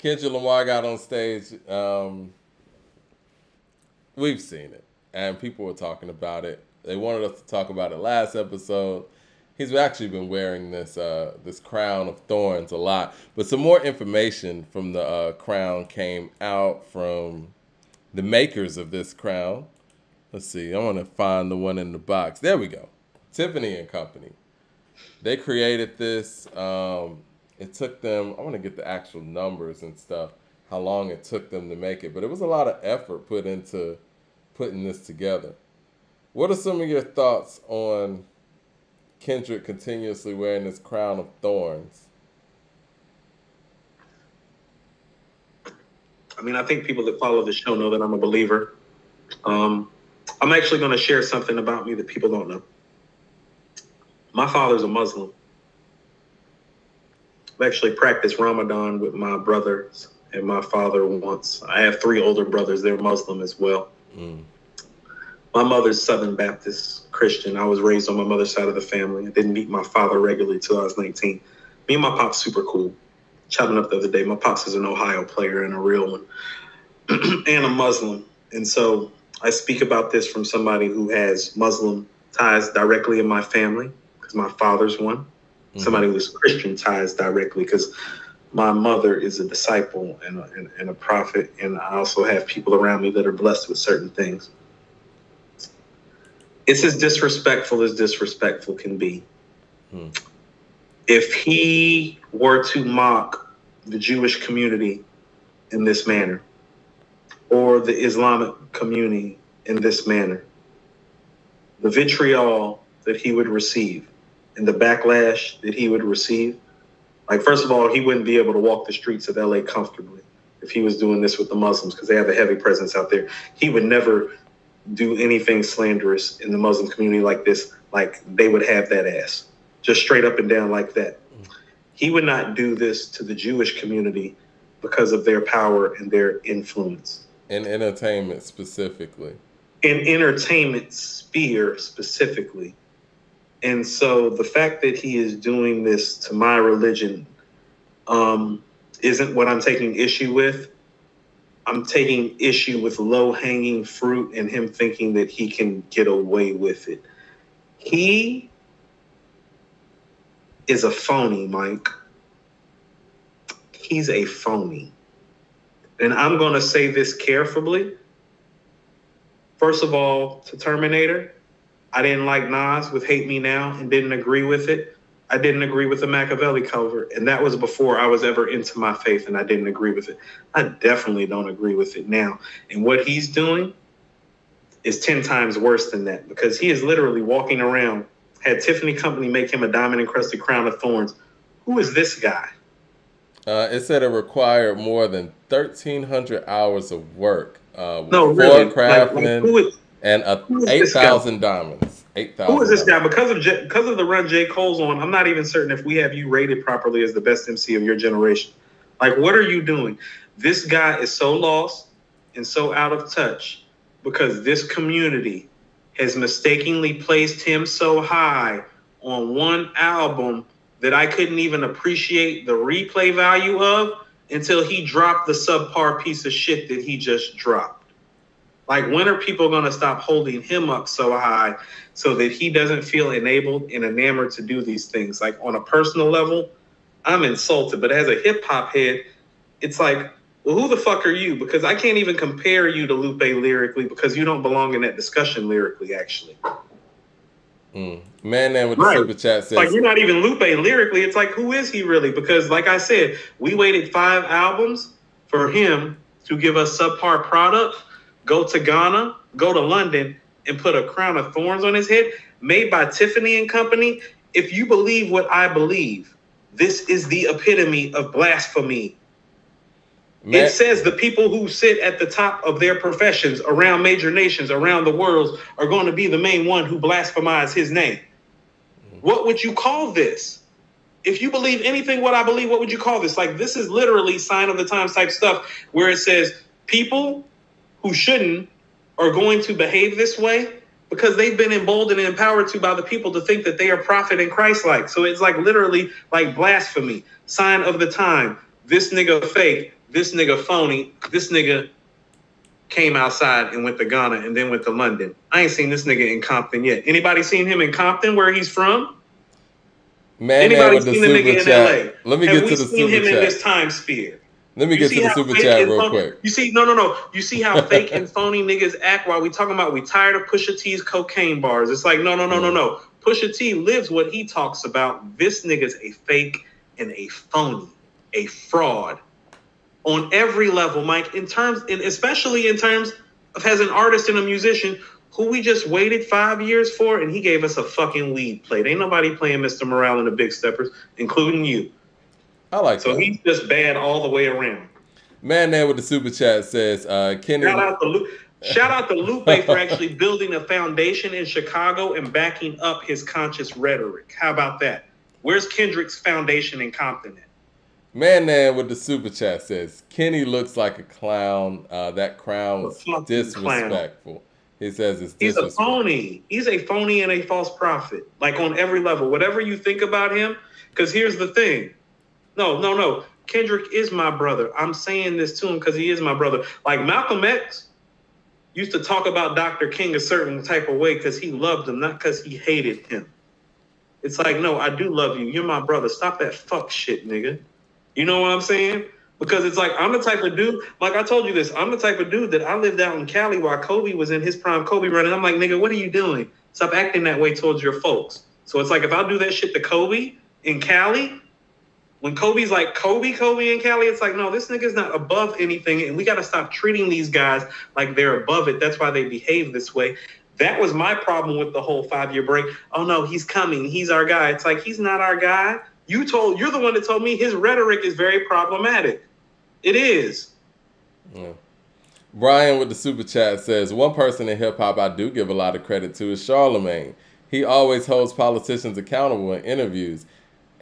Kendrick Lamar got on stage. We've seen it, and people were talking about it. They wanted us to talk about it last episode. He's actually been wearing this crown of thorns a lot. But some more information from the crown came out from the makers of this crown. Let's see. I want to find the one in the box. There we go. Tiffany and Company. They created this. It took them, I want to get the actual numbers and stuff, how long it took them to make it. But it was a lot of effort put into putting this together. What are some of your thoughts on Kendrick continuously wearing this crown of thorns? I mean, I think people that follow the show know that I'm a believer. I'm actually going to share something about me that people don't know. My father's a Muslim. I've actually practiced Ramadan with my brothers and my father once. I have 3 older brothers. They're Muslim as well. My mother's Southern Baptist Christian. I was raised on my mother's side of the family. I didn't meet my father regularly till I was 19. Me and my pop's super cool. Chopping up the other day. My pops is an Ohio player and a real one. And a Muslim. And so I speak about this from somebody who has Muslim ties directly in my family, because my father's one. Somebody who's Christian ties directly, because my mother is a disciple and a prophet. And I also have people around me that are blessed with certain things. It's as disrespectful can be. If he were to mock the Jewish community in this manner, or the Islamic community in this manner, the vitriol that he would receive and the backlash that he would receive, like, first of all, he wouldn't be able to walk the streets of LA comfortably if he was doing this with the Muslims, because they have a heavy presence out there. He would never do anything slanderous in the Muslim community like this. Like, they would have that ass just straight up and down like that. He would not do this to the Jewish community because of their power and their influence. In entertainment specifically. In entertainment sphere specifically. And so the fact that he is doing this to my religion isn't what I'm taking issue with. I'm taking issue with low-hanging fruit and him thinking that he can get away with it. He is a phony, Mike. He's a phony. And I'm going to say this carefully. First of all, to Terminator, I didn't like Nas with Hate Me Now and didn't agree with it. I didn't agree with the Machiavelli cover, and that was before I was ever into my faith, and I didn't agree with it. I definitely don't agree with it now. And what he's doing is 10 times worse than that, because he is literally walking around, had Tiffany Company make him a diamond-encrusted crown of thorns. Who is this guy? It said it required more than 1,300 hours of work. No, really. Craftsmen and 8,000 diamonds. 8,000. Who is this guy? Because of the run J. Cole's on, I'm not even certain if we have you rated properly as the best MC of your generation. Like, what are you doing? This guy is so lost and so out of touch because this community has mistakenly placed him so high on one album that I couldn't even appreciate the replay value of until he dropped the subpar piece of shit that he just dropped. Like, when are people going to stop holding him up so high so that he doesn't feel enabled and enamored to do these things? Like, on a personal level, I'm insulted. But as a hip-hop head, it's like, well, who the fuck are you? Because I can't even compare you to Lupe lyrically because you don't belong in that discussion lyrically, actually. Man with the super chat says, like, you're not even Lupe lyrically. It's like, who is he really? Because, like I said, we waited 5 albums for him to give us subpar product, go to Ghana, go to London, and put a crown of thorns on his head, made by Tiffany and Company. If you believe what I believe, this is the epitome of blasphemy. It says the people who sit at the top of their professions around major nations around the world are going to be the main one who blasphemize his name. What would you call this? If you believe anything what I believe, what would you call this? Like, this is literally sign of the times type stuff where it says people who shouldn't are going to behave this way because they've been emboldened and empowered to by the people to think that they are prophet and Christ-like. So it's like literally like blasphemy, sign of the time. This nigga fake, this nigga phony. This nigga came outside and went to Ghana and then went to London. I ain't seen this nigga in Compton yet. Anybody seen him in Compton, where he's from? Man, Anybody with the seen the nigga super in LA? chat. Let me Have get we to the seen super him in chat. this time sphere? Let me get to the super chat real quick. You see, no. You see how fake and phony niggas act while we talking about we tired of Pusha T's cocaine bars. It's like, no. Pusha T lives what he talks about. This nigga's a fake and a phony, a fraud on every level, Mike, especially in terms of as an artist and a musician who we just waited 5 years for, and he gave us a fucking lead plate. Ain't nobody playing Mr. Morale and the Big Steppers, including you. I like so that. He's just bad all the way around. Man there with the super chat says, Kenny. Shout out to Lupe for actually building a foundation in Chicago and backing up his conscious rhetoric. How about that? Where's Kendrick's foundation in Compton at? Man there with the super chat says, Kenny looks like a clown. That crown was disrespectful. Clown. He says it's disrespectful. He's a phony. He's a phony and a false prophet. Like on every level. Whatever you think about him, because here's the thing. No. Kendrick is my brother. I'm saying this to him because he is my brother. Like Malcolm X used to talk about Dr. King a certain type of way because he loved him, not because he hated him. It's like, no, I do love you. You're my brother. Stop that fuck shit, nigga. You know what I'm saying? Because it's like, I'm the type of dude, like I told you this, I'm the type of dude that I lived out in Cali while Kobe was in his prime Kobe run. And I'm like, nigga, what are you doing? Stop acting that way towards your folks. So it's like, if I do that shit to Kobe in Cali, when Kobe's like Kobe in Cali, it's like, no, this nigga's not above anything. And we got to stop treating these guys like they're above it. That's why they behave this way. That was my problem with the whole 5-year break. Oh, no, he's coming. He's our guy. It's like, he's not our guy. You're the one that told me his rhetoric is very problematic. It is. Yeah. Brian with the super chat says, one person in hip hop I do give a lot of credit to is Charlemagne. He always holds politicians accountable in interviews.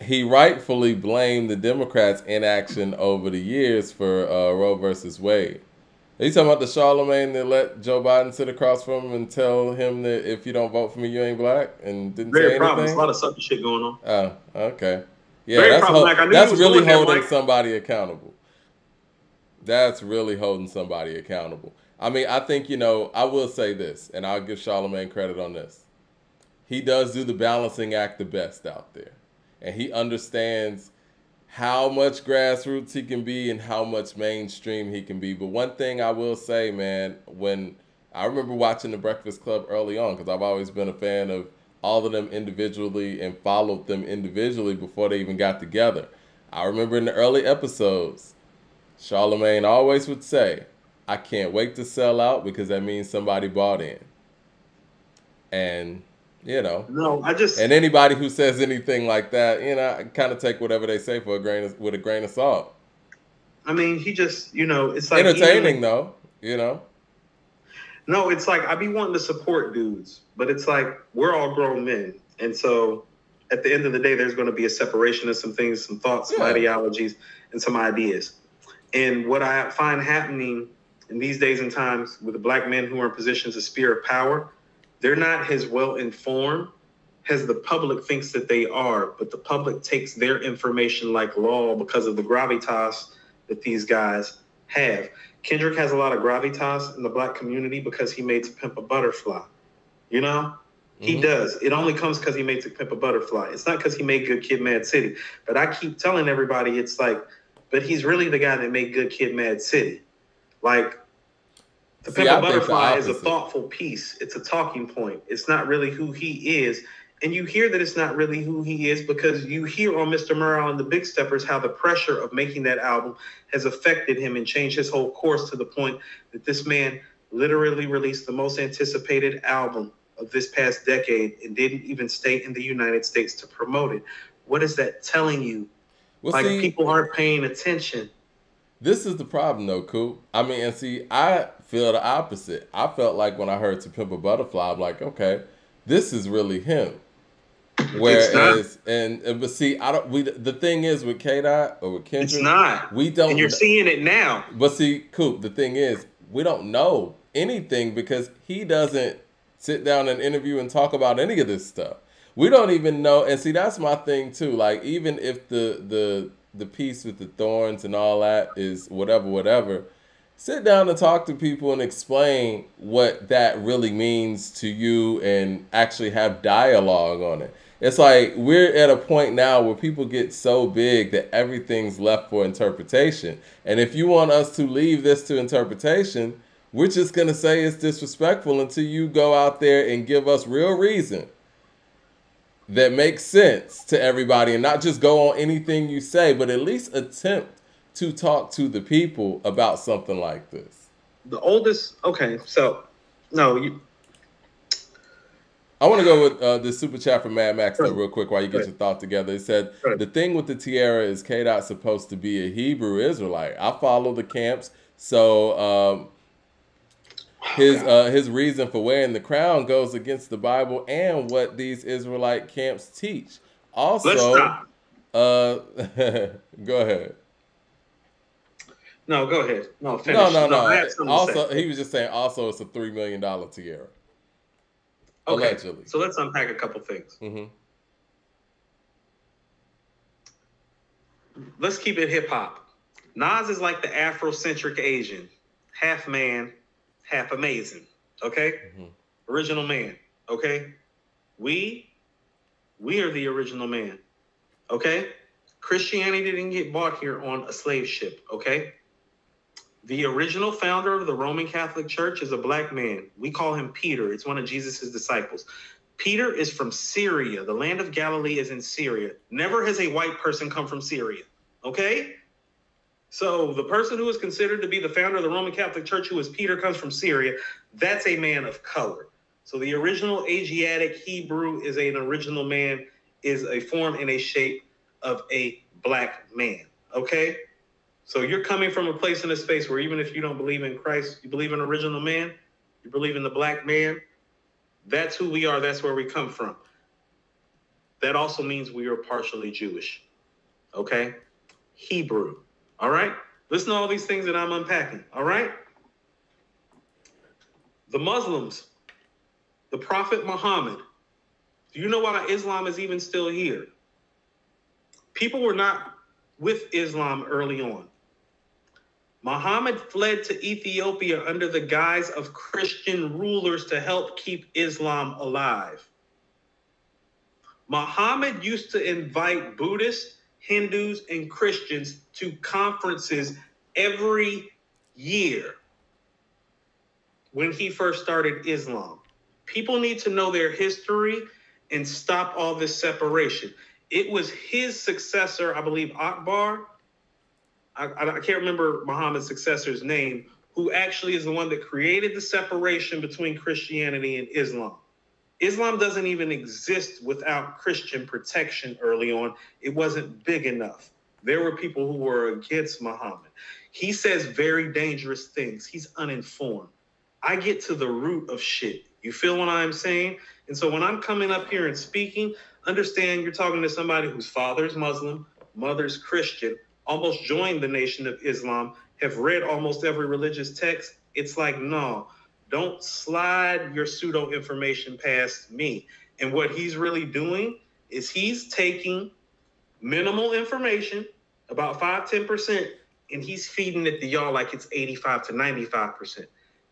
He rightfully blamed the Democrats' inaction over the years for Roe versus Wade. Are you talking about the Charlemagne that let Joe Biden sit across from him and tell him that if you don't vote for me, you ain't black, and didn't say anything? There's a lot of sucky shit going on. Oh, okay. Yeah, that's really holding somebody accountable. That's really holding somebody accountable. I mean, I think, I will say this, and I'll give Charlemagne credit on this. He does do the balancing act the best out there. And he understands how much grassroots he can be and how much mainstream he can be. But one thing I will say, man, when I remember watching The Breakfast Club early on, because I've always been a fan of all of them individually and followed them individually before they even got together. I remember in the early episodes, Charlemagne always would say, I can't wait to sell out because that means somebody bought in. And, and anybody who says anything like that, I kind of take whatever they say with a grain of salt. I mean, he just, it's like entertaining though, No, it's like I be wanting to support dudes, but it's like we're all grown men. And so at the end of the day, there's going to be a separation of some things, some thoughts, some ideologies, and some ideas. And what I find happening in these days and times with the black men who are in positions of sphere of power, they're not as well informed as the public thinks that they are, but the public takes their information like law because of the gravitas that these guys have. Kendrick has a lot of gravitas in the black community because he made To Pimp a Butterfly. He does. It only comes because he made To Pimp a Butterfly. It's not because he made Good Kid, Mad City. But I keep telling everybody, it's like, but he's really the guy that made Good Kid, Mad City. Like, To Pimp a Butterfly is a thoughtful piece. It's a talking point. It's not really who he is. And you hear that it's not really who he is because you hear on Mr. Morale and the Big Steppers how the pressure of making that album has affected him and changed his whole course to the point that this man literally released the most anticipated album of this past decade and didn't even stay in the United States to promote it. What is that telling you? People aren't paying attention. This is the problem, though, Coop. I mean, and see, I feel the opposite. I felt like when I heard To Pimp a Butterfly, I'm like, okay, this is really him. Whereas, but see, the thing is with K-Dot or with Kendrick, it's not. We don't. And you're seeing it now. But see, Coop, the thing is, we don't know anything because he doesn't sit down and interview and talk about any of this stuff. We don't even know. And see, that's my thing too. Like, even if the the piece with the thorns and all that is whatever. Sit down and talk to people and explain what that really means to you and actually have dialogue on it. It's like we're at a point now where people get so big that everything's left for interpretation. And if you want us to leave this to interpretation, we're just going to say it's disrespectful until you go out there and give us real reason that makes sense to everybody and not just go on anything you say, but at least attempt to talk to the people about something like this. The oldest, okay, so, no, you... I want to go with this super chat from Mad Max though, real quick while you get your thought together. It said, the thing with the tiara is K-Dot's supposed to be a Hebrew Israelite. I follow the camps, so his reason for wearing the crown goes against the Bible and what these Israelite camps teach. Also, go ahead. No, go ahead. No, finish. No. Also, he was just saying. Also, it's a $3 million tiara. Okay, allegedly. So let's unpack a couple things. Mm-hmm. Let's keep it hip hop. Nas is like the Afrocentric Asian, half man, half amazing. Okay, Original man. Okay, we are the original man. Okay, Christianity didn't get bought here on a slave ship. Okay. The original founder of the Roman Catholic Church is a black man. We call him Peter. It's one of Jesus's disciples. Peter is from Syria. The land of Galilee is in Syria. Never has a white person come from Syria. Okay? So the person who is considered to be the founder of the Roman Catholic Church, who is Peter, comes from Syria. That's a man of color. So the original Asiatic Hebrew is an original man, is a form and a shape of a black man. Okay? So you're coming from a place and a space where even if you don't believe in Christ, you believe in original man, you believe in the black man. That's who we are. That's where we come from. That also means we are partially Jewish. Okay? Hebrew. All right? Listen to all these things that I'm unpacking. All right? The Muslims, the Prophet Muhammad. Do you know why Islam is even still here? People were not with Islam early on. Muhammad fled to Ethiopia under the guise of Christian rulers to help keep Islam alive. Muhammad used to invite Buddhists, Hindus, and Christians to conferences every year when he first started Islam. People need to know their history and stop all this separation. It was his successor, I believe Akbar, I can't remember Muhammad's successor's name, who actually is the one that created the separation between Christianity and Islam. Islam doesn't even exist without Christian protection early on. It wasn't big enough. There were people who were against Muhammad. He says very dangerous things. He's uninformed. I get to the root of shit. You feel what I'm saying? And so when I'm coming up here and speaking, understand you're talking to somebody whose father's Muslim, mother's Christian, almost joined the Nation of Islam, have read almost every religious text. It's like, no, don't slide your pseudo information past me. And what he's really doing is he's taking minimal information, about 5-10%, and he's feeding it to y'all like it's 85 to 95%.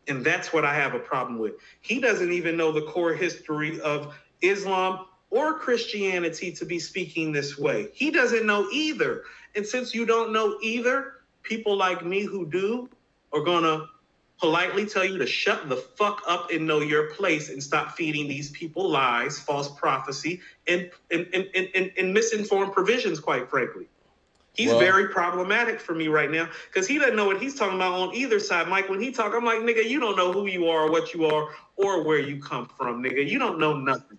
And that's what I have a problem with. He doesn't even know the core history of Islam or Christianity to be speaking this way. He doesn't know either. And since you don't know either, people like me who do are going to politely tell you to shut the fuck up and know your place and stop feeding these people lies, false prophecy, and misinformed provisions, quite frankly. He's very problematic for me right now because he doesn't know what he's talking about on either side. Mike, when he talk, I'm like, nigga, you don't know who you are, what you are, or where you come from, nigga. You don't know nothing.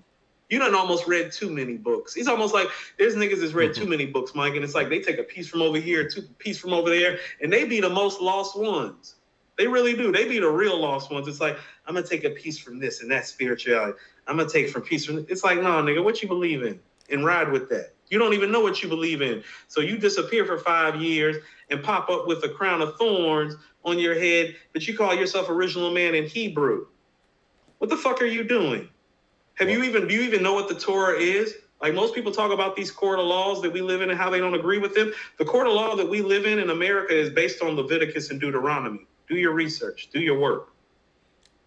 You done almost read too many books. It's almost like there's niggas that's read too many books, Mike, and it's like they take a piece from over here, a piece from over there, and they be the most lost ones. They really do. They be the real lost ones. It's like, I'm going to take a piece from this and that's spirituality. I'm going to take from piece from this. It's like, no, nigga, what you believe in? And ride with that. You don't even know what you believe in. So you disappear for 5 years and pop up with a crown of thorns on your head, but you call yourself original man in Hebrew. What the fuck are you doing? Do you even know what the Torah is? Like most people talk about these court of laws that we live in and how they don't agree with them. The court of law that we live in America is based on Leviticus and Deuteronomy. Do your research. Do your work.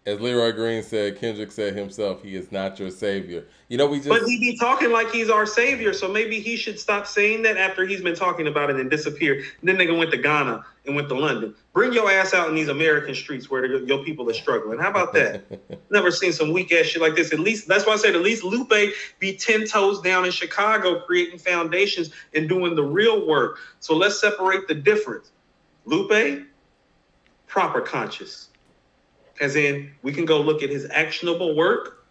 As Leroy Green said, Kendrick said himself, he is not your savior. You know, But he be talking like he's our savior, so maybe he should stop saying that after he's been talking about it and disappeared. And then nigga went to Ghana and went to London. Bring your ass out in these American streets where your people are struggling. How about that? Never seen some weak ass shit like this. At least that's why I said at least Lupe be 10 toes down in Chicago creating foundations and doing the real work. So let's separate the difference. Lupe, proper conscious. As in, we can go look at his actionable work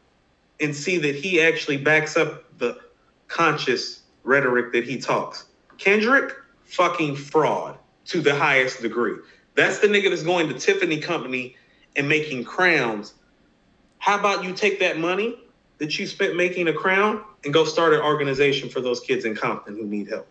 and see that he actually backs up the conscious rhetoric that he talks. Kendrick, fucking fraud to the highest degree. That's the nigga that's going to Tiffany company and making crowns. How about you take that money that you spent making a crown and go start an organization for those kids in Compton who need help?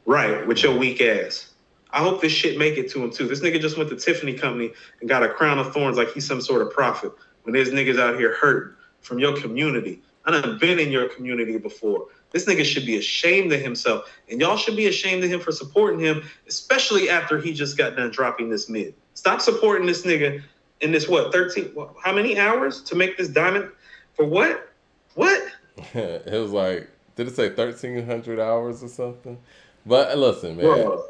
Right, with your weak ass. I hope this shit make it to him too. This nigga just went to Tiffany company and got a crown of thorns like he's some sort of prophet. When there's niggas out here hurting from your community. I done been in your community before. This nigga should be ashamed of himself. And y'all should be ashamed of him for supporting him, especially after he just got done dropping this mid. Stop supporting this nigga in this, how many hours to make this diamond? For what? What? It was like, did it say 1,300 hours or something? But listen, man. Bro.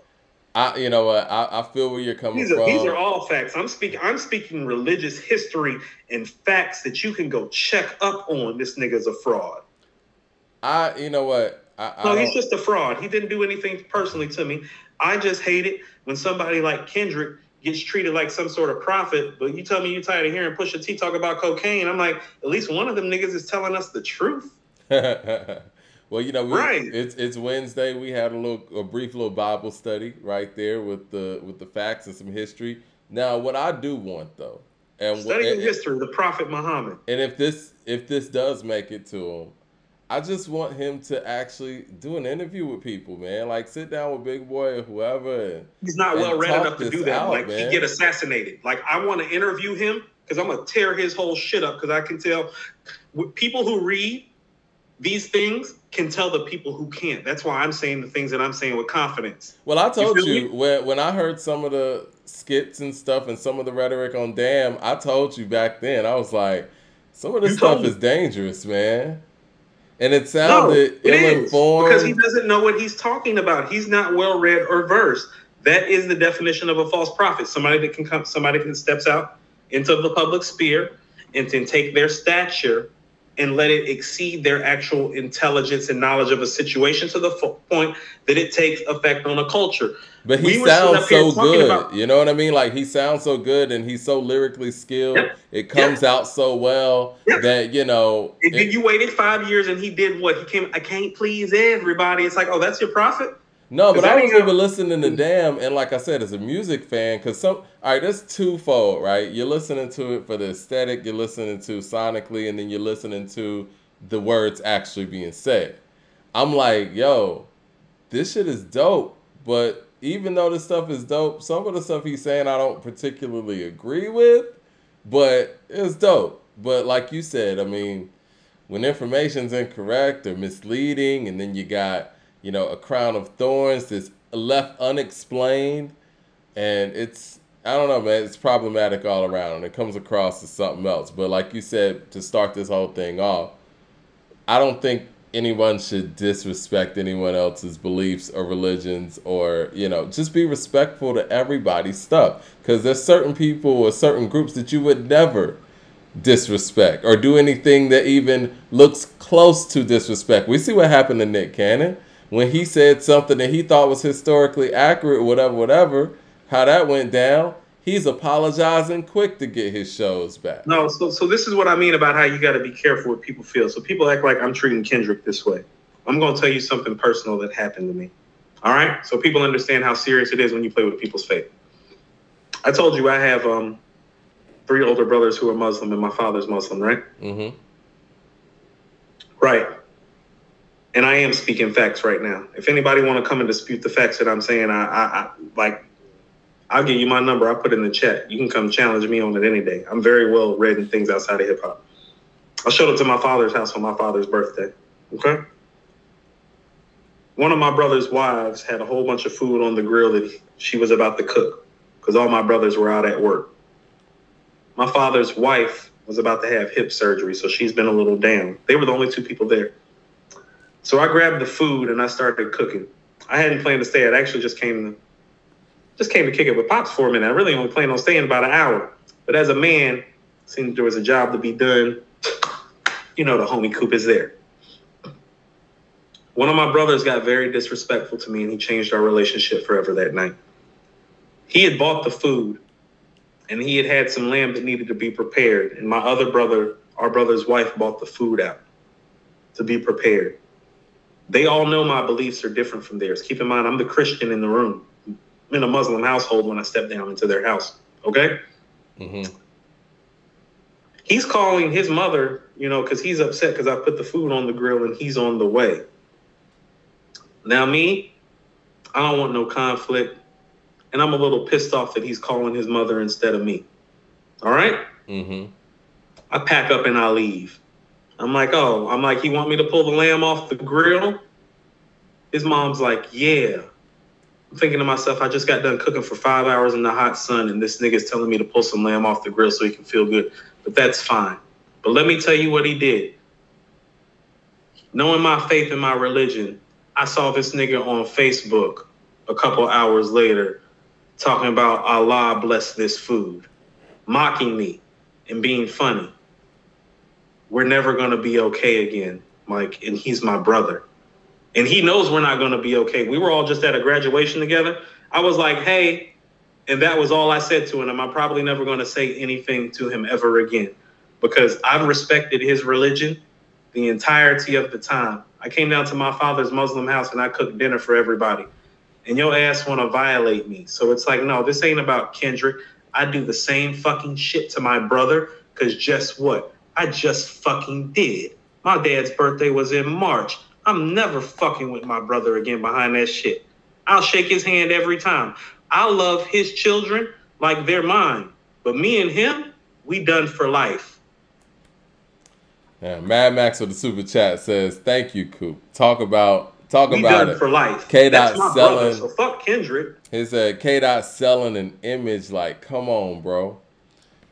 You know what? I feel where you're coming from. These are all facts. I'm speaking religious history and facts that you can go check up on. This nigga's a fraud. You know what? No, he's just a fraud. He didn't do anything personally to me. I just hate it when somebody like Kendrick gets treated like some sort of prophet. But you tell me you're tired of hearing Pusha T talk about cocaine. I'm like, at least one of them niggas is telling us the truth. Well, you know, right. It's Wednesday. We had a brief little Bible study right there with the facts and some history. Now, what I do want though, studying history, the Prophet Muhammad. And if this does make it to him, I just want him to actually do an interview with people, man. Like sit down with Big Boy or whoever. And, he's not well read enough to do that. Like he get assassinated. Like I want to interview him because I'm gonna tear his whole shit up because I can tell people who read these things can tell the people who can't. That's why I'm saying the things that I'm saying with confidence. Well, I told you when I heard some of the skits and stuff and some of the rhetoric on Damn, I told you back then, I was like, some of this stuff is dangerous, man. And it sounded ill-informed. Because he doesn't know what he's talking about. He's not well-read or versed. That is the definition of a false prophet. Somebody that steps out into the public sphere and can take their stature and let it exceed their actual intelligence and knowledge of a situation to the point that it takes effect on a culture. But he sounds so good. You know what I mean? Like he sounds so good and he's so lyrically skilled. Yep. It comes out so well that, you know. You waited 5 years and he did what? He came, I can't please everybody. It's like, oh, that's your prophet? No, but I was even listening to Damn, and like I said, as a music fan, because all right, that's twofold, right? You're listening to it for the aesthetic, you're listening to sonically, and then you're listening to the words actually being said. I'm like, yo, this shit is dope, but even though this stuff is dope, some of the stuff he's saying I don't particularly agree with, but it's dope. But like you said, I mean, when information's incorrect or misleading, and then you got, you know, a crown of thorns that's left unexplained, and I don't know, man, it's problematic all around, and it comes across as something else. But like you said, to start this whole thing off, I don't think anyone should disrespect anyone else's beliefs or religions, or, you know, just be respectful to everybody's stuff, because there's certain people or certain groups that you would never disrespect or do anything that even looks close to disrespect. We see what happened to Nick Cannon. When he said something that he thought was historically accurate, whatever, how that went down, he's apologizing quick to get his shows back. No, so this is what I mean about how you got to be careful what people feel. So people act like I'm treating Kendrick this way. I'm going to tell you something personal that happened to me. All right? So people understand how serious it is when you play with people's faith. I told you I have 3 older brothers who are Muslim, and my father's Muslim, right? Mm-hmm. Right. And I am speaking facts right now. If anybody want to come and dispute the facts that I'm saying, I'll give you my number. I'll put it in the chat. You can come challenge me on it any day. I'm very well read in things outside of hip hop. I showed up to my father's house on my father's birthday. Okay. One of my brother's wives had a whole bunch of food on the grill that she was about to cook because all my brothers were out at work. My father's wife was about to have hip surgery, so she's been a little down. They were the only two people there. So I grabbed the food and I started cooking. I hadn't planned to stay. I actually just came to kick it with Pops for a minute. I really only planned on staying about an hour. But as a man, seemed there was a job to be done. You know the homie Coop is there. One of my brothers got very disrespectful to me and he changed our relationship forever that night. He had bought the food and he had had some lamb that needed to be prepared. And my other brother, our brother's wife, bought the food out to be prepared. They all know my beliefs are different from theirs. Keep in mind, I'm the Christian in the room. I'm in a Muslim household when I step down into their house. Okay? Mm-hmm. He's calling his mother, because he's upset because I put the food on the grill and he's on the way. Now me, I don't want no conflict. And I'm a little pissed off that he's calling his mother instead of me. All right? Mm-hmm. I pack up and I leave. I'm like, he want me to pull the lamb off the grill? His mom's like, yeah. I'm thinking to myself, I just got done cooking for 5 hours in the hot sun and this nigga's telling me to pull some lamb off the grill so he can feel good. But that's fine. But let me tell you what he did. Knowing my faith and my religion, I saw this nigga on Facebook a couple hours later talking about Allah bless this food, mocking me and being funny. We're never going to be okay again, Mike, and he's my brother. And he knows we're not going to be okay. We were all just at a graduation together. I was like, hey, and that was all I said to him. I'm probably never going to say anything to him ever again because I've respected his religion the entirety of the time. I came down to my father's Muslim house and I cooked dinner for everybody. And your ass want to violate me. So it's like, no, this ain't about Kendrick. I do the same fucking shit to my brother because guess what? I just fucking did. My dad's birthday was in March. I'm never fucking with my brother again behind that shit. I'll shake his hand every time. I love his children like they're mine. But me and him, we done for life. Yeah, Mad Max with the super chat says, thank you, Coop. Talk about we done it for life. K-Dot selling. Brother, so fuck Kendrick. He said K-Dot selling an image like, come on, bro.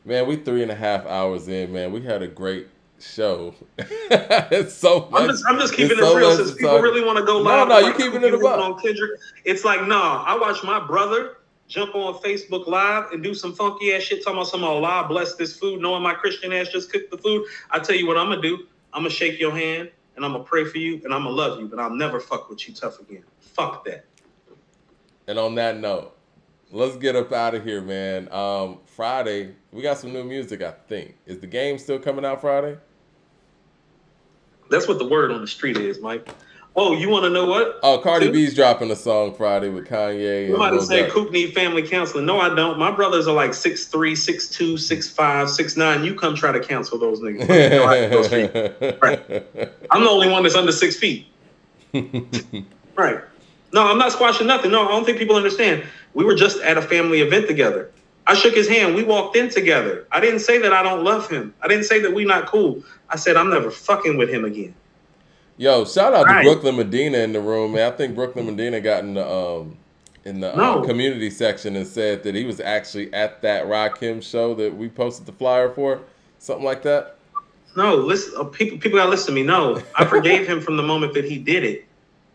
Man, we 3.5 hours in, man. We had a great show. It's so much. I'm just keeping it real since people really want to go live. No, you keeping it about on Kendrick. It's like, I watch my brother jump on Facebook Live and do some funky ass shit talking about some Allah bless this food, knowing my Christian ass just cooked the food. I tell you what I'm gonna do. I'm gonna shake your hand and I'm gonna pray for you and I'm gonna love you, but I'll never fuck with you tough again. Fuck that. And on that note, let's get up out of here, man. Friday, we got some new music, I think. Is the game still coming out Friday? That's what the word on the street is, Mike. Oh, you want to know what? Oh, Cardi B's dropping a song Friday with Kanye. Somebody say Coop need family counseling. No, I don't. My brothers are like 6'3", 6'2", 6'5", 6'9". You come try to counsel those niggas. Right. I'm the only one that's under 6 feet. Right. No, I'm not squashing nothing. No, I don't think people understand. We were just at a family event together. I shook his hand. We walked in together. I didn't say that I don't love him. I didn't say that we not cool. I said I'm never fucking with him again. Yo, shout out to Brooklyn Medina in the room, man. I think Brooklyn Medina got in the community section and said that he was actually at that Rakim show that we posted the flyer for, something like that. No, listen, people gotta listen to me. No, I forgave him from the moment that he did it.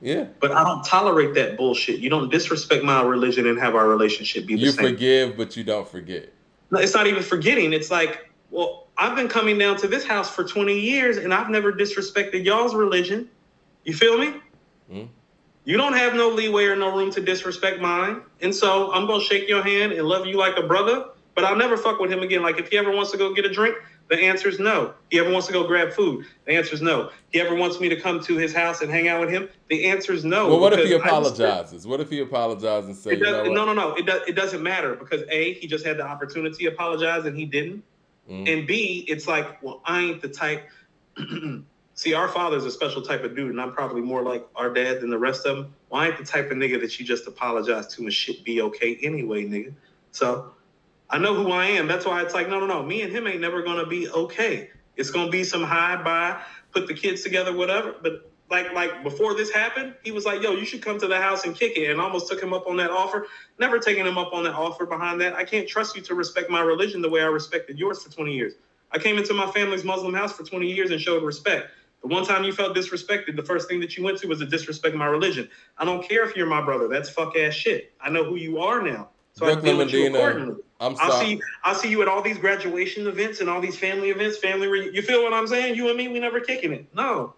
Yeah, but I don't tolerate that bullshit. You don't disrespect my religion and have our relationship be the same. You forgive, but you don't forget. No, it's not even forgetting. It's like, well, I've been coming down to this house for 20 years and I've never disrespected y'all's religion. You feel me? Mm. You don't have no leeway or no room to disrespect mine. And so I'm going to shake your hand and love you like a brother, but I'll never fuck with him again. Like if he ever wants to go get a drink, the answer is no. He ever wants to go grab food, the answer is no. He ever wants me to come to his house and hang out with him, the answer is no. Well, what if he apologizes? What if he apologizes and says, no. It doesn't matter because A, he just had the opportunity to apologize and he didn't. Mm. And B, it's like, well, I ain't the type. See, our father's a special type of dude, and I'm probably more like our dad than the rest of them. Well, I ain't the type of nigga that you just apologize to and shit be okay anyway, nigga. So I know who I am. That's why it's like, no. Me and him ain't never going to be okay. It's gonna be some high buy, put the kids together, whatever. But like before this happened, he was like, "Yo, you should come to the house and kick it." And almost took him up on that offer. Never taken him up on that offer behind that. I can't trust you to respect my religion the way I respected yours for 20 years. I came into my family's Muslim house for 20 years and showed respect. The one time you felt disrespected, the first thing that you went to was to disrespect my religion. I don't care if you're my brother. That's fuck ass shit. I know who you are now. So I deal with you accordingly. I'll see you at all these graduation events and all these family events, you feel what I'm saying? You and me, we never kicking it. No.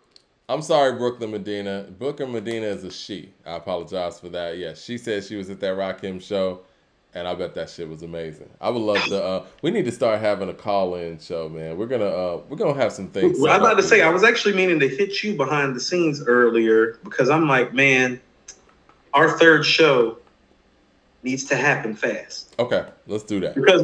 I'm sorry, Brooklyn Medina. Brooklyn Medina is a she. I apologize for that. Yeah, she said she was at that Rakim show, and I bet that shit was amazing. I would love to. We need to start having a call-in show, man. We're gonna have some things. Well, I was about to say, I was actually meaning to hit you behind the scenes earlier because I'm like, man, our third show needs to happen fast. Okay, let's do that. Because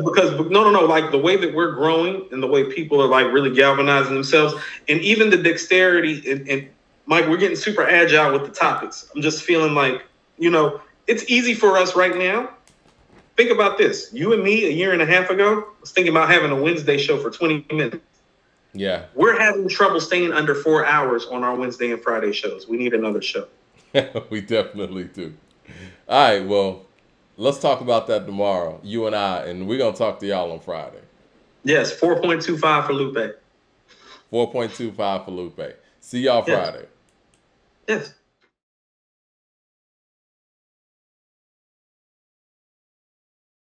no, like the way that we're growing and the way people are like really galvanizing themselves, and even the dexterity and Mike, we're getting super agile with the topics. I'm just feeling like, it's easy for us right now. Think about this. You and me a year and a half ago was thinking about having a Wednesday show for 20 minutes. Yeah. We're having trouble staying under 4 hours on our Wednesday and Friday shows. We need another show. We definitely do. All right, well, let's talk about that tomorrow, you and I, and we're going to talk to y'all on Friday. Yes, 4.25 for Lupe. 4.25 for Lupe. See y'all Friday. Yes.